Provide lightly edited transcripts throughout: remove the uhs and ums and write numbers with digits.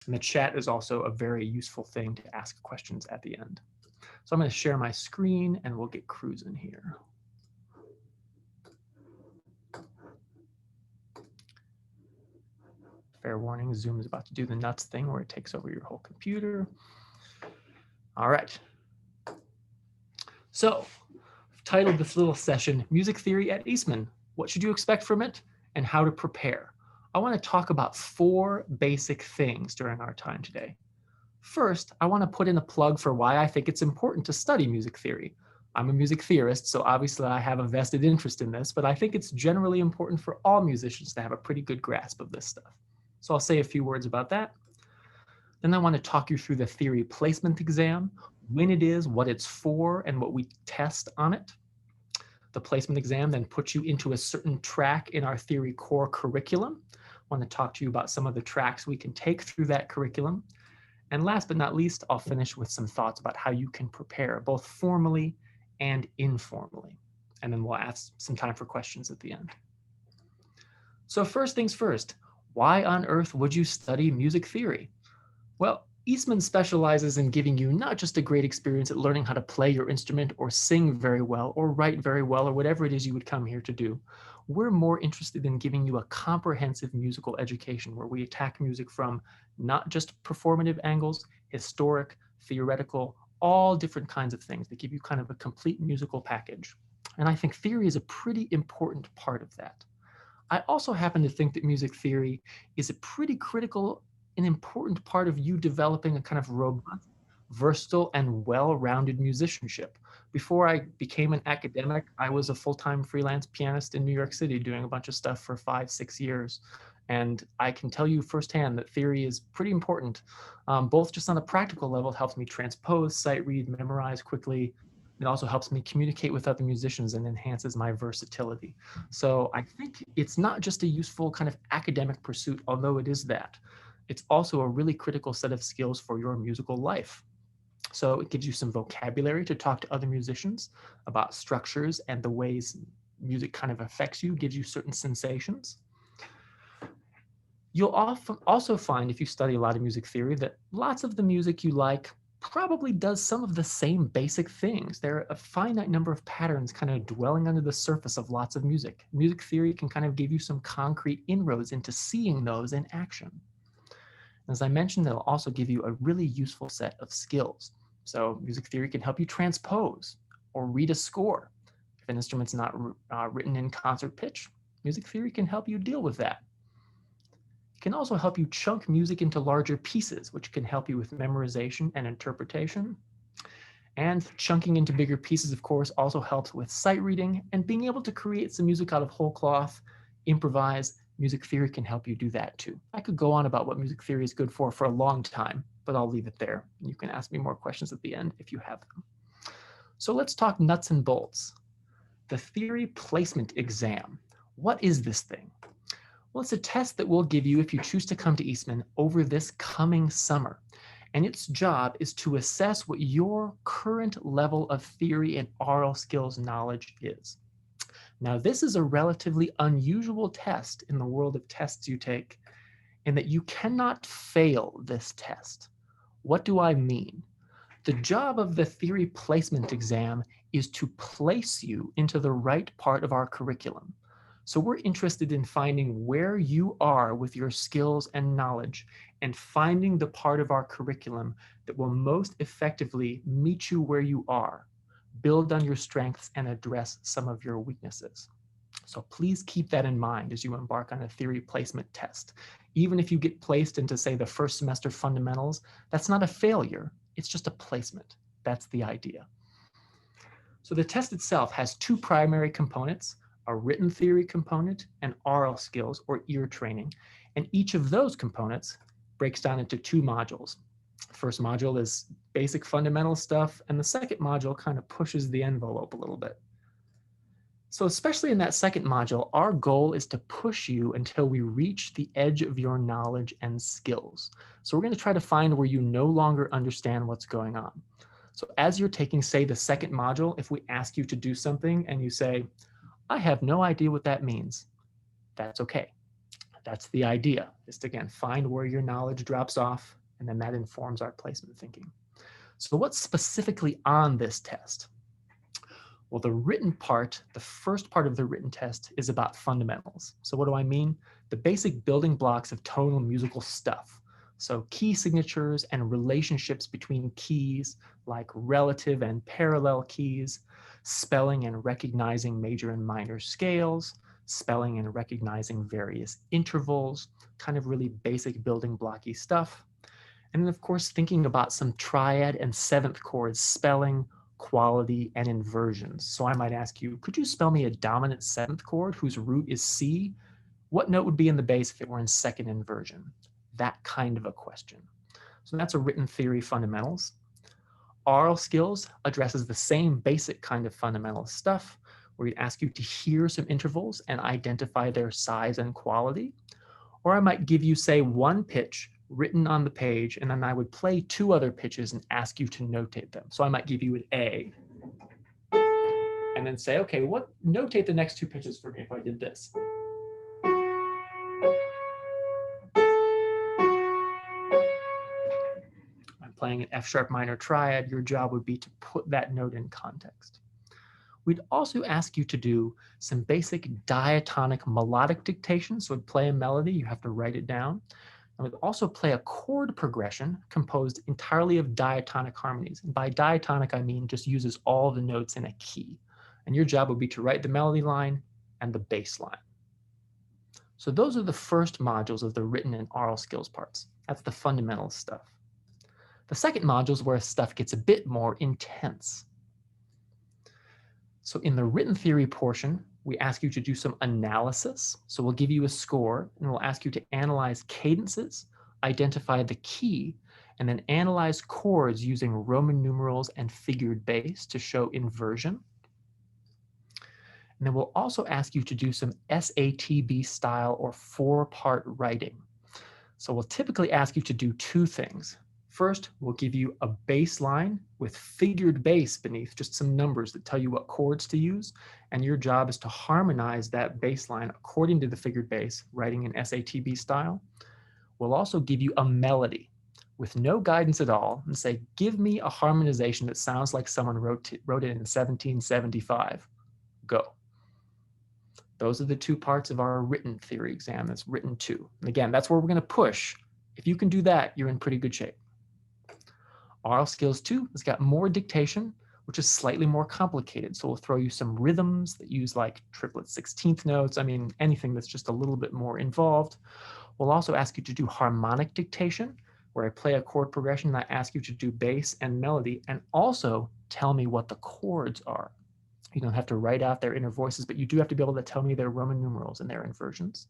And the chat is also a very useful thing to ask questions at the end. So I'm going to share my screen and we'll get cruising here. Fair warning, Zoom is about to do the nuts thing where it takes over your whole computer. All right. So I've titled this little session, Music Theory at Eastman. What should you expect from it and how to prepare? I want to talk about 4 basic things during our time today. First, I want to put in a plug for why I think it's important to study music theory. I'm a music theorist, so obviously I have a vested interest in this, but I think it's generally important for all musicians to have a pretty good grasp of this stuff. So I'll say a few words about that. Then I want to talk you through the theory placement exam, when it is, what it's for, and what we test on it. The placement exam then puts you into a certain track in our theory core curriculum. I want to talk to you about some of the tracks we can take through that curriculum. And last but not least, I'll finish with some thoughts about how you can prepare both formally and informally. And then we'll have some time for questions at the end. So first things first, why on earth would you study music theory? Well, Eastman specializes in giving you not just a great experience at learning how to play your instrument or sing very well or write very well or whatever it is you would come here to do. We're more interested in giving you a comprehensive musical education where we attack music from not just performative angles, historic, theoretical, all different kinds of things that give you kind of a complete musical package. And I think theory is a pretty important part of that. I also happen to think that music theory is a pretty critical an important part of you developing a kind of robust, versatile, and well-rounded musicianship. Before I became an academic, I was a full-time freelance pianist in New York City doing a bunch of stuff for 5-6 years. And I can tell you firsthand that theory is pretty important, both just on a practical level. It helps me transpose, sight read, memorize quickly. It also helps me communicate with other musicians and enhances my versatility. So I think it's not just a useful kind of academic pursuit, although it is that. It's also a really critical set of skills for your musical life. So it gives you some vocabulary to talk to other musicians about structures and the ways music kind of affects you, gives you certain sensations. You'll often also find, if you study a lot of music theory, that lots of the music you like probably does some of the same basic things. There are a finite number of patterns kind of dwelling under the surface of lots of music. Music theory can kind of give you some concrete inroads into seeing those in action. As I mentioned, it'll also give you a really useful set of skills. So music theory can help you transpose or read a score. If an instrument's not written in concert pitch, music theory can help you deal with that. It can also help you chunk music into larger pieces, which can help you with memorization and interpretation. And chunking into bigger pieces, of course, also helps with sight reading and being able to create some music out of whole cloth, improvise. Music theory can help you do that too. I could go on about what music theory is good for a long time, but I'll leave it there. You can ask me more questions at the end if you have them. So let's talk nuts and bolts. The theory placement exam. What is this thing? Well, it's a test that we'll give you if you choose to come to Eastman over this coming summer. And its job is to assess what your current level of theory and aural skills knowledge is. Now, this is a relatively unusual test in the world of tests you take, in that you cannot fail this test. What do I mean? The job of the theory placement exam is to place you into the right part of our curriculum. So we're interested in finding where you are with your skills and knowledge and finding the part of our curriculum that will most effectively meet you where you are, build on your strengths, and address some of your weaknesses. So please keep that in mind as you embark on a theory placement test. Even if you get placed into, say, the first semester fundamentals, that's not a failure. It's just a placement. That's the idea. So the test itself has 2 primary components, a written theory component and aural skills or ear training. And each of those components breaks down into 2 modules. The first module is basic fundamental stuff, and the second module kind of pushes the envelope a little bit. So especially in that second module, our goal is to push you until we reach the edge of your knowledge and skills. So we're going to try to find where you no longer understand what's going on. So as you're taking, say, the second module, if we ask you to do something and you say, I have no idea what that means, that's okay. That's the idea. Just again, find where your knowledge drops off, and then that informs our placement thinking. So what's specifically on this test? Well, the written part, the first part of the written test is about fundamentals. So what do I mean? The basic building blocks of tonal musical stuff. So key signatures and relationships between keys, like relative and parallel keys, spelling and recognizing major and minor scales, spelling and recognizing various intervals, kind of really basic building blocky stuff. And then of course, thinking about some triad and seventh chords spelling, quality, and inversions. So I might ask you, could you spell me a dominant seventh chord whose root is C? What note would be in the bass if it were in second inversion? That kind of a question. So that's a written theory fundamentals. Oral skills addresses the same basic kind of fundamental stuff, where we'd ask you to hear some intervals and identify their size and quality. Or I might give you, say, one pitch written on the page, and then I would play two other pitches and ask you to notate them. So I might give you an A, and then say, okay, notate the next two pitches for me if I did this. I'm playing an F sharp minor triad. Your job would be to put that note in context. We'd also ask you to do some basic diatonic melodic dictation. So we'd play a melody, you have to write it down. And we'd also play a chord progression composed entirely of diatonic harmonies. And by diatonic, I mean just uses all the notes in a key. And your job would be to write the melody line and the bass line. So those are the first modules of the written and oral skills parts. That's the fundamental stuff. The second module is where stuff gets a bit more intense. So in the written theory portion, we ask you to do some analysis. So we'll give you a score and we'll ask you to analyze cadences, identify the key, and then analyze chords using Roman numerals and figured bass to show inversion. And then we'll also ask you to do some SATB style or four-part writing. So we'll typically ask you to do two things. First, we'll give you a bass line with figured bass beneath, just some numbers that tell you what chords to use. And your job is to harmonize that bass line according to the figured bass, writing in SATB style. We'll also give you a melody with no guidance at all and say, give me a harmonization that sounds like someone wrote it in 1775. Go. Those are the two parts of our written theory exam. That's written 2. And again, that's where we're going to push. If you can do that, you're in pretty good shape. Oral skills 2 has got more dictation, which is slightly more complicated. So we'll throw you some rhythms that use like triplet 16th notes. I mean, anything that's just a little bit more involved. We'll also ask you to do harmonic dictation, where I play a chord progression and I ask you to do bass and melody, and also tell me what the chords are. You don't have to write out their inner voices, but you do have to be able to tell me their Roman numerals and their inversions.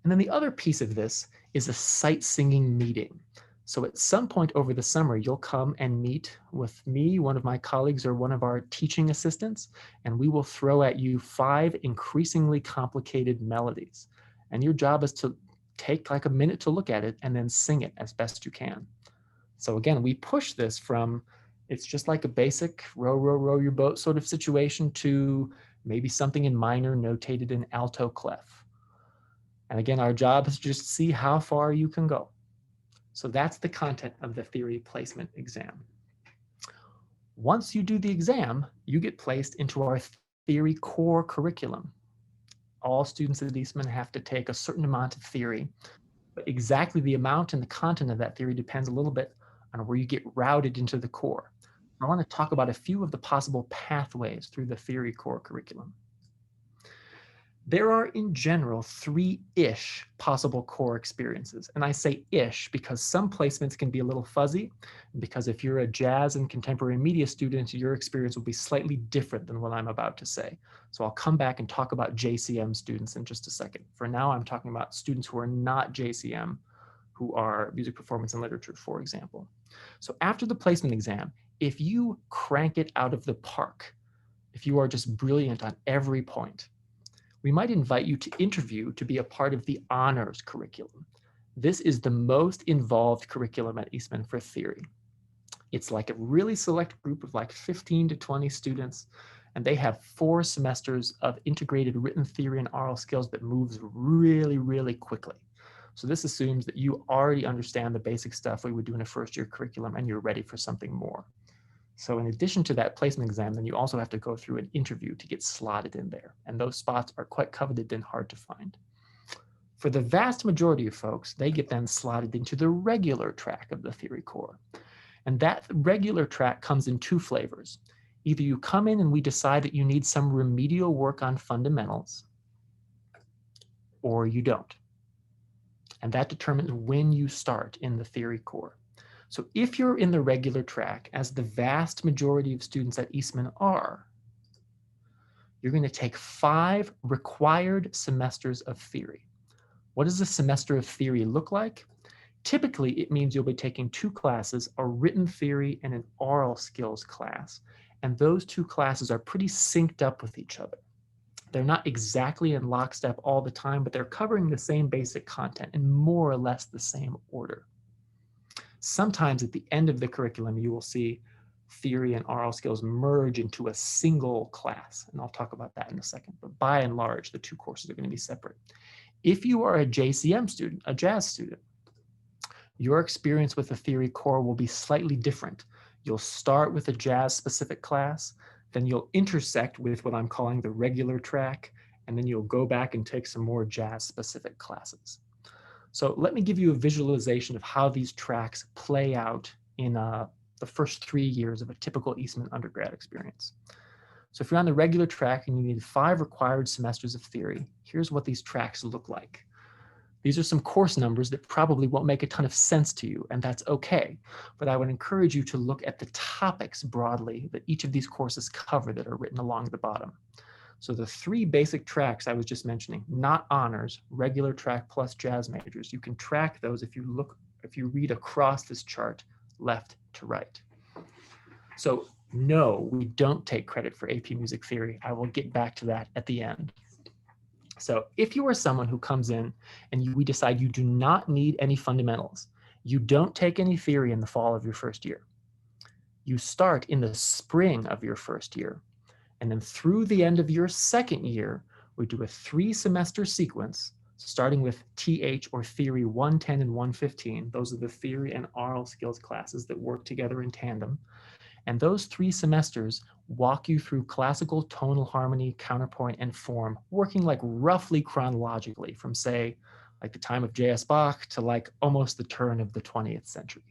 And then the other piece of this is a sight singing meeting. So at some point over the summer, you'll come and meet with me, one of my colleagues, or one of our teaching assistants, and we will throw at you 5 increasingly complicated melodies. And your job is to take like a minute to look at it and then sing it as best you can. So again, we push this from it's just like a basic row, row, row your boat sort of situation to maybe something in minor notated in alto clef. And again, our job is just to see how far you can go. So that's the content of the theory placement exam. Once you do the exam, you get placed into our theory core curriculum. All students at Eastman have to take a certain amount of theory, but exactly the amount and the content of that theory depends a little bit on where you get routed into the core. I want to talk about a few of the possible pathways through the theory core curriculum. There are, in general, 3-ish possible core experiences. And I say ish because some placements can be a little fuzzy, because if you're a jazz and contemporary media student, your experience will be slightly different than what I'm about to say. So I'll come back and talk about JCM students in just a second. For now, I'm talking about students who are not JCM, who are music performance and literature, for example. So after the placement exam, if you crank it out of the park, if you are just brilliant on every point, we might invite you to interview to be a part of the honors curriculum. This is the most involved curriculum at Eastman for theory. It's like a really select group of like 15 to 20 students, And they have 4 semesters of integrated written theory and oral skills that moves really, really quickly. So this assumes that you already understand the basic stuff we would do in a first-year curriculum and you're ready for something more. So in addition to that placement exam, then you also have to go through an interview to get slotted in there. And those spots are quite coveted and hard to find. For the vast majority of folks, they get then slotted into the regular track of the theory core. And that regular track comes in 2 flavors. Either you come in and we decide that you need some remedial work on fundamentals, or you don't. And that determines when you start in the theory core. So if you're in the regular track, as the vast majority of students at Eastman are, you're going to take 5 required semesters of theory. What does a semester of theory look like? Typically, it means you'll be taking 2 classes, a written theory and an oral skills class. And those 2 classes are pretty synced up with each other. They're not exactly in lockstep all the time, but they're covering the same basic content in more or less the same order. Sometimes at the end of the curriculum, you will see theory and oral skills merge into a single class. And I'll talk about that in a second. But by and large, the 2 courses are going to be separate. If you are a JCM student, a jazz student, your experience with the theory core will be slightly different. You'll start with a jazz specific class, then you'll intersect with what I'm calling the regular track, and then you'll go back and take some more jazz specific classes. So let me give you a visualization of how these tracks play out in the first 3 years of a typical Eastman undergrad experience. So if you're on the regular track and you need 5 required semesters of theory, here's what these tracks look like. These are some course numbers that probably won't make a ton of sense to you, and that's okay. But I would encourage you to look at the topics broadly that each of these courses cover that are written along the bottom. So the 3 basic tracks I was just mentioning, not honors, regular track plus jazz majors, you can track those if you read across this chart left to right. So no, we don't take credit for AP Music Theory. I will get back to that at the end. So if you are someone who comes in and we decide you do not need any fundamentals, you don't take any theory in the fall of your first year. You start in the spring of your first year. And then through the end of your second year, we do a 3-semester sequence, starting with TH or Theory 110 and 115. Those are the theory and oral skills classes that work together in tandem. And those 3 semesters walk you through classical tonal harmony, counterpoint, and form, working like roughly chronologically from, say, like the time of J.S. Bach to like almost the turn of the 20th century.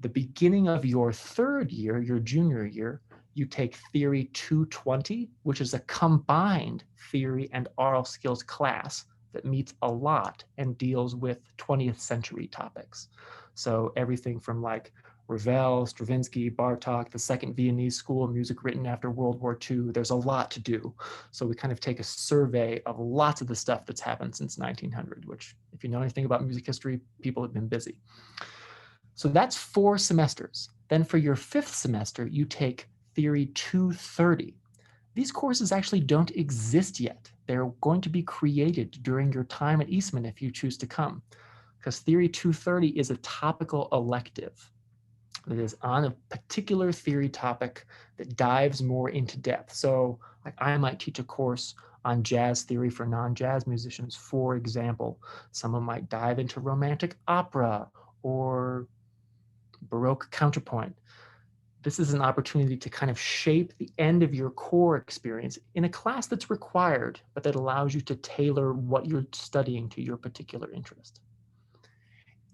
The beginning of your third year, your junior year, you take Theory 220, which is a combined theory and oral skills class that meets a lot and deals with 20th century topics. So everything from like Ravel, Stravinsky, Bartok, the Second Viennese School of Music written after World War II. There's a lot to do. So we kind of take a survey of lots of the stuff that's happened since 1900, which if you know anything about music history, people have been busy. So that's 4 semesters. Then for your 5th semester, you take Theory 230. These courses actually don't exist yet. They're going to be created during your time at Eastman if you choose to come, because Theory 230 is a topical elective. It is on a particular theory topic that dives more into depth. So like I might teach a course on jazz theory for non-jazz musicians, for example. Someone might dive into romantic opera or Baroque counterpoint. This is an opportunity to kind of shape the end of your core experience in a class that's required, but that allows you to tailor what you're studying to your particular interest.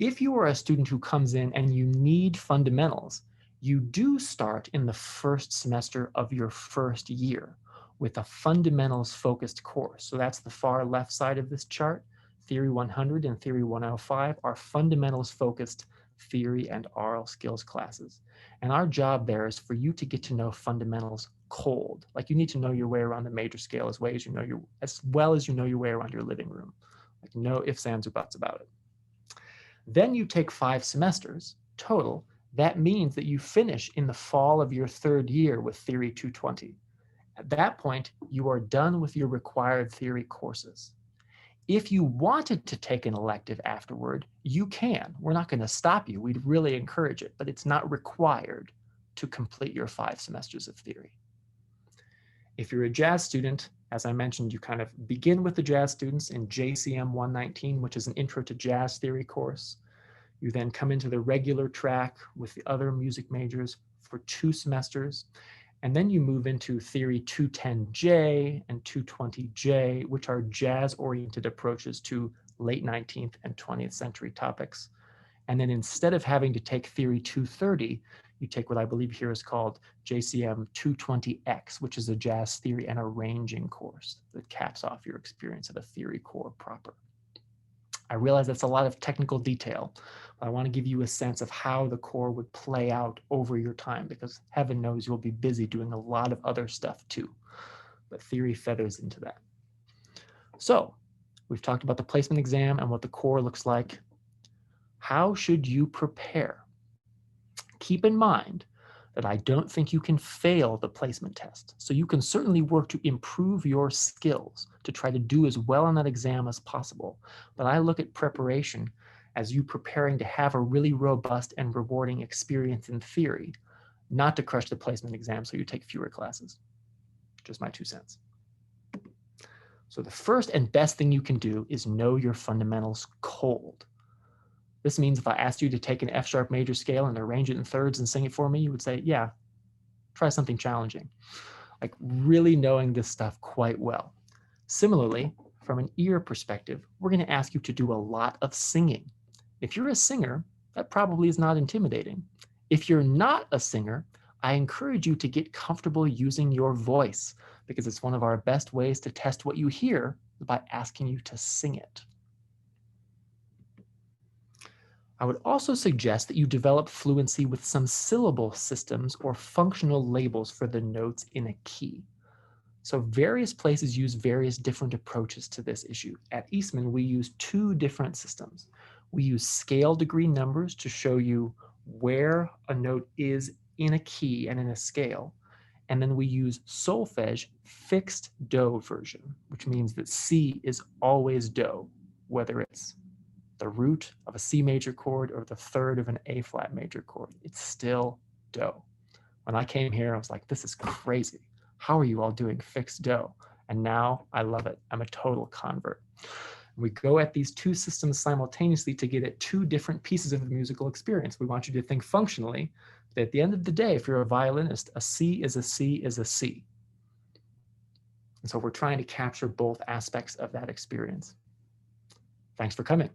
If you are a student who comes in and you need fundamentals, you do start in the first semester of your first year with a fundamentals focused course. So that's the far left side of this chart. Theory 100 and Theory 105 are fundamentals focused theory and oral skills classes. And our job there is for you to get to know fundamentals cold. Like you need to know your way around the major scale as well as you know your way around your living room. Like no ifs, ands, or buts about it. Then you take 5 semesters total. That means that you finish in the fall of your third year with Theory 220. At that point, you are done with your required theory courses. If you wanted to take an elective afterward, you can. We're not going to stop you. We'd really encourage it, but it's not required to complete your 5 semesters of theory. If you're a jazz student, as I mentioned, you kind of begin with the jazz students in JCM 119, which is an intro to jazz theory course. You then come into the regular track with the other music majors for 2 semesters. And then you move into Theory 210J and 220J, which are jazz-oriented approaches to late 19th and 20th century topics. And then instead of having to take Theory 230, you take what I believe here is called JCM 220X, which is a jazz theory and arranging course that caps off your experience at a theory core proper. I realize that's a lot of technical detail, but I want to give you a sense of how the core would play out over your time, because heaven knows you'll be busy doing a lot of other stuff too, but theory feathers into that. So we've talked about the placement exam and what the core looks like. How should you prepare? Keep in mind that I don't think you can fail the placement test. So you can certainly work to improve your skills to try to do as well on that exam as possible. But I look at preparation as you preparing to have a really robust and rewarding experience in theory, not to crush the placement exam so you take fewer classes. Just my 2 cents. So the first and best thing you can do is know your fundamentals cold. This means if I asked you to take an F sharp major scale and arrange it in thirds and sing it for me, you would say, yeah, try something challenging. Like really knowing this stuff quite well. Similarly, from an ear perspective, we're going to ask you to do a lot of singing. If you're a singer, that probably is not intimidating. If you're not a singer, I encourage you to get comfortable using your voice, because it's one of our best ways to test what you hear by asking you to sing it. I would also suggest that you develop fluency with some syllable systems or functional labels for the notes in a key. So various places use various different approaches to this issue. At Eastman, we use 2 different systems. We use scale degree numbers to show you where a note is in a key and in a scale. And then we use solfege fixed do version, which means that C is always do, whether it's the root of a C major chord or the third of an A flat major chord. It's still do. When I came here, I was like, this is crazy. How are you all doing fixed do? And now I love it. I'm a total convert. We go at these 2 systems simultaneously to get at 2 different pieces of the musical experience. We want you to think functionally, but at the end of the day, if you're a violinist, a C is a C is a C. And so we're trying to capture both aspects of that experience. Thanks for coming.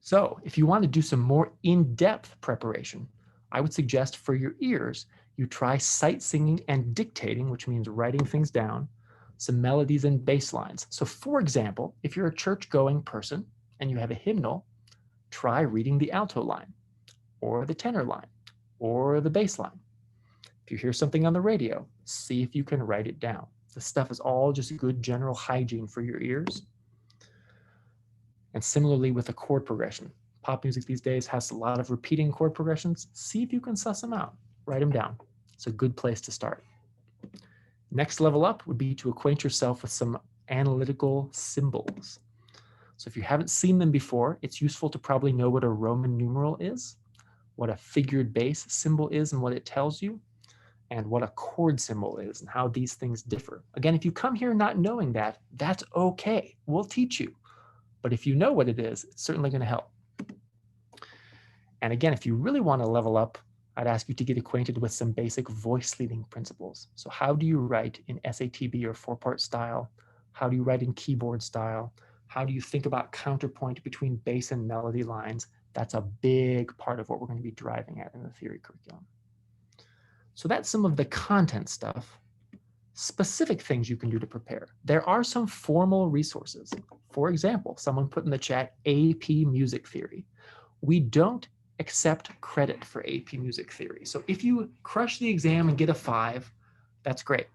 So if you want to do some more in-depth preparation, I would suggest for your ears, you try sight singing and dictating, which means writing things down, some melodies and bass lines. So for example, if you're a church-going person and you have a hymnal, try reading the alto line or the tenor line or the bass line. If you hear something on the radio, see if you can write it down. This stuff is all just good general hygiene for your ears. And similarly with the chord progression. Pop music these days has a lot of repeating chord progressions. See if you can suss them out. Write them down. It's a good place to start. Next level up would be to acquaint yourself with some analytical symbols. So if you haven't seen them before, it's useful to probably know what a Roman numeral is, what a figured bass symbol is and what it tells you, and what a chord symbol is and how these things differ. Again, if you come here not knowing that, that's okay. We'll teach you. But if you know what it is, it's certainly going to help. And again, if you really want to level up, I'd ask you to get acquainted with some basic voice leading principles. So how do you write in SATB or 4-part style? How do you write in keyboard style? How do you think about counterpoint between bass and melody lines? That's a big part of what we're going to be driving at in the theory curriculum. So that's some of the content stuff. Specific things you can do to prepare. There are some formal resources. For example, someone put in the chat AP Music Theory. We don't accept credit for AP Music Theory. So if you crush the exam and get a 5, that's great.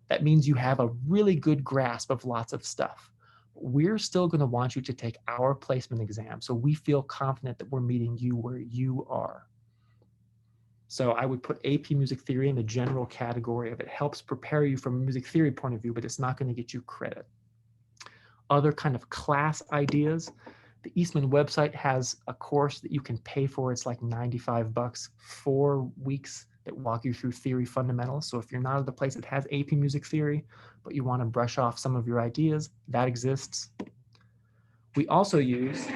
That means you have a really good grasp of lots of stuff. We're still going to want you to take our placement exam so we feel confident that we're meeting you where you are. So I would put AP Music Theory in the general category of it helps prepare you from a music theory point of view, but it's not going to get you credit. Other kind of class ideas. The Eastman website has a course that you can pay for. It's like $95, 4 weeks that walk you through theory fundamentals. So if you're not at the place that has AP Music Theory, but you want to brush off some of your ideas, that exists. We also use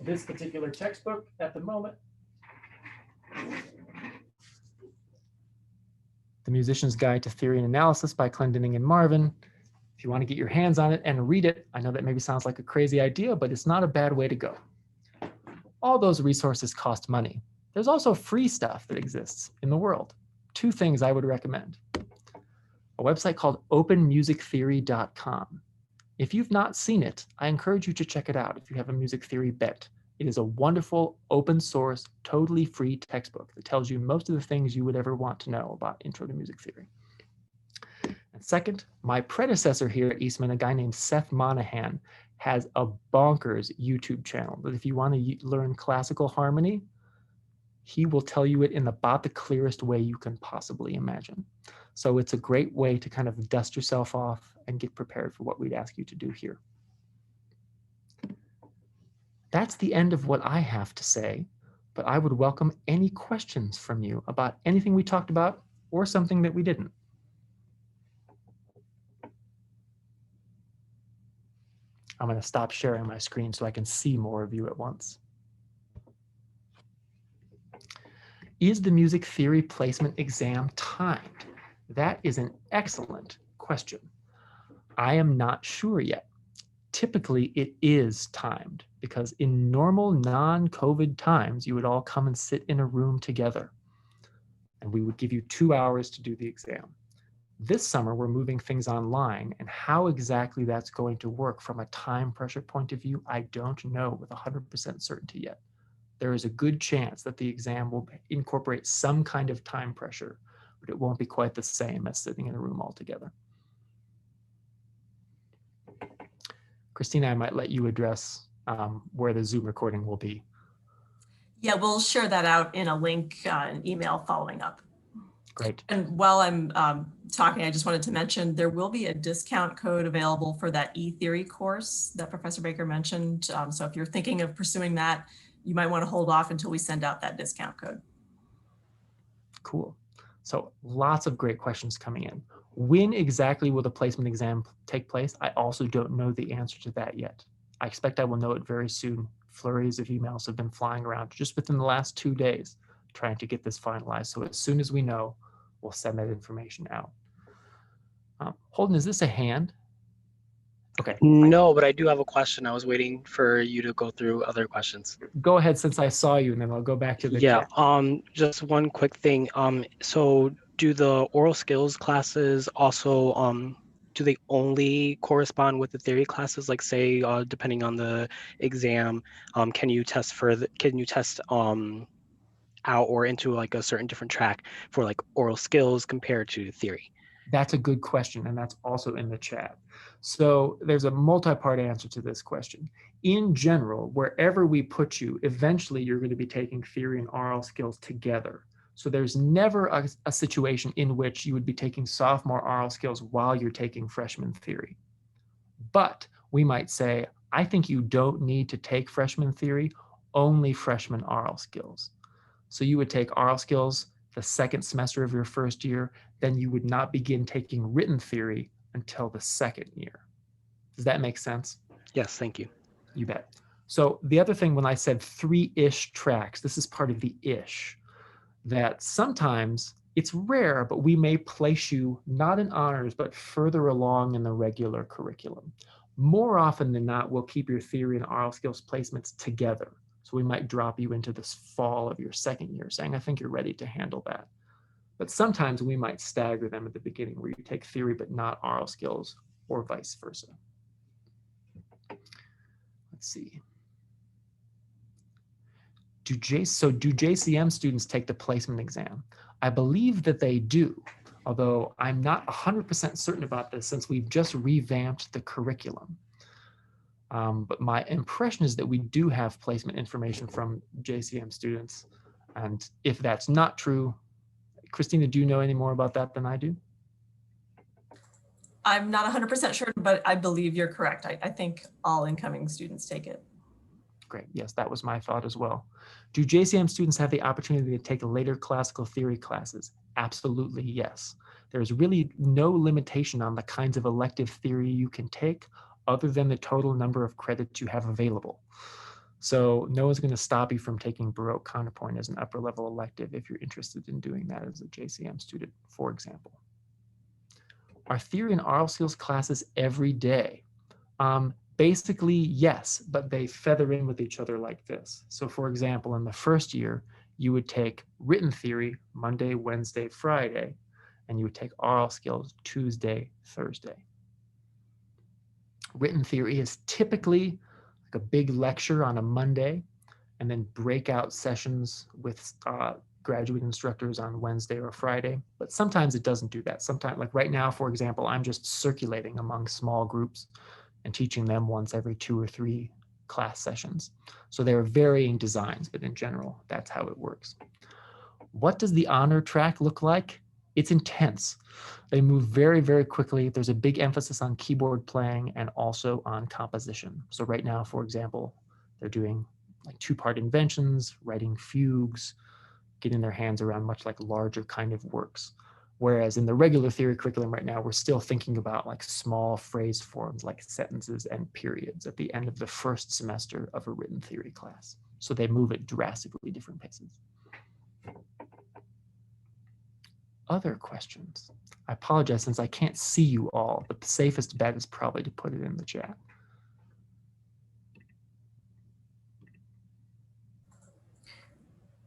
this particular textbook at the moment, The Musician's Guide to Theory and Analysis by Clendening and Marvin. If you want to get your hands on it and read it, I know that maybe sounds like a crazy idea, but it's not a bad way to go. All those resources cost money. There's also free stuff that exists in the world. Two things I would recommend. A website called openmusictheory.com. If you've not seen it, I encourage you to check it out if you have a music theory bent. It is a wonderful, open source, totally free textbook that tells you most of the things you would ever want to know about Intro to Music Theory. And second, my predecessor here at Eastman, a guy named Seth Monahan, has a bonkers YouTube channel that if you want to learn classical harmony, he will tell you it in about the clearest way you can possibly imagine. So it's a great way to kind of dust yourself off and get prepared for what we'd ask you to do here. That's the end of what I have to say, but I would welcome any questions from you about anything we talked about or something that we didn't. I'm going to stop sharing my screen so I can see more of you at once. Is the music theory placement exam timed? That is an excellent question. I am not sure yet. Typically, it is timed because in normal non-COVID times, you would all come and sit in a room together and we would give you 2 hours to do the exam. This summer, we're moving things online, and how exactly that's going to work from a time pressure point of view, I don't know with 100% certainty yet. There is a good chance that the exam will incorporate some kind of time pressure, but it won't be quite the same as sitting in a room all together. Christina, I might let you address where the Zoom recording will be. Yeah, we'll share that out in a link, an email following up. Great. And while I'm talking, I just wanted to mention there will be a discount code available for that E-theory course that Professor Baker mentioned. So if you're thinking of pursuing that, you might want to hold off until we send out that discount code. Cool. So lots of great questions coming in. When exactly will the placement exam take place? I also don't know the answer to that yet. I expect I will know it very soon. Flurries of emails have been flying around just within the last 2 days trying to get this finalized. So as soon as we know, we'll send that information out. Holden, is this a hand? Okay. No, but I do have a question. I was waiting for you to go through other questions. Go ahead since I saw you, and then I'll go back to the chat. Just one quick thing. So do the oral skills classes also do they only correspond with the theory classes? Like say, depending on the exam, can you test out or into like a certain different track for like oral skills compared to theory? That's a good question, and that's also in the chat. So there's a multi-part answer to this question. In general, wherever we put you, eventually you're going to be taking theory and oral skills together. So there's never a situation in which you would be taking sophomore oral skills while you're taking freshman theory. But we might say, I think you don't need to take freshman theory, only freshman oral skills. So you would take oral skills the second semester of your first year, then you would not begin taking written theory until the second year. Does that make sense? Yes, thank you. You bet. So the other thing, when I said 3-ish tracks, this is part of the ish, that sometimes it's rare, but we may place you not in honors, but further along in the regular curriculum. More often than not, we'll keep your theory and oral skills placements together. So we might drop you into this fall of your second year saying, I think you're ready to handle that. But sometimes we might stagger them at the beginning where you take theory but not oral skills, or vice versa. Let's see. Do JCM students take the placement exam? I believe that they do, although I'm not 100% certain about this since we've just revamped the curriculum. But my impression is that we do have placement information from JCM students. And if that's not true, Christina, do you know any more about that than I do? I'm not 100% sure, but I believe you're correct. I think all incoming students take it. Great. Yes, that was my thought as well. Do JCM students have the opportunity to take later classical theory classes? Absolutely, yes. There's really no limitation on the kinds of elective theory you can take other than the total number of credits you have available. So no one's going to stop you from taking Baroque counterpoint as an upper level elective if you're interested in doing that as a JCM student, for example. Are theory and oral skills classes every day? Basically, yes, but they feather in with each other like this. So for example, in the first year, you would take written theory Monday, Wednesday, Friday, and you would take oral skills Tuesday, Thursday. Written theory is typically like a big lecture on a Monday, and then breakout sessions with graduate instructors on Wednesday or Friday. But sometimes it doesn't do that. Sometimes, like right now, for example, I'm just circulating among small groups and teaching them once every 2 or 3 class sessions. So there are varying designs, but in general, that's how it works. What does the honor track look like? It's intense. They move very, very quickly. There's a big emphasis on keyboard playing and also on composition. So right now, for example, they're doing like 2-part inventions, writing fugues, getting their hands around much like larger kind of works. Whereas in the regular theory curriculum right now, we're still thinking about like small phrase forms like sentences and periods at the end of the first semester of a written theory class. So they move at drastically different paces. Other questions? I apologize since I can't see you all. The safest bet is probably to put it in the chat.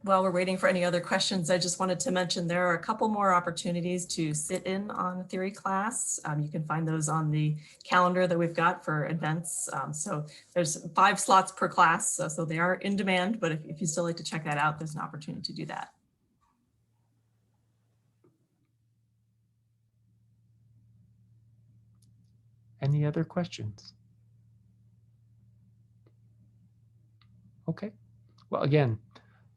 While we're waiting for any other questions, I just wanted to mention there are a couple more opportunities to sit in on a theory class. You can find those on the calendar that we've got for events. So there's 5 slots per class, so they are in demand, but if you still like to check that out, there's an opportunity to do that. Any other questions? Okay, well, again,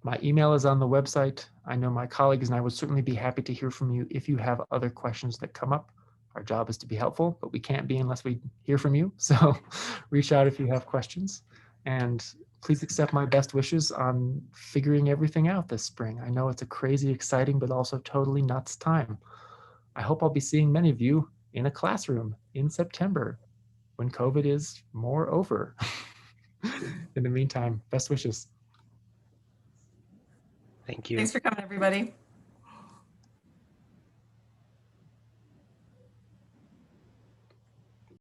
my email is on the website. I know my colleagues and I would certainly be happy to hear from you if you have other questions that come up. Our job is to be helpful, but we can't be unless we hear from you. So reach out if you have questions. And please accept my best wishes on figuring everything out this spring. I know it's a crazy, exciting, but also totally nuts time. I hope I'll be seeing many of you in a classroom in September when COVID is more over. In the meantime, best wishes. Thank you. Thanks for coming, everybody.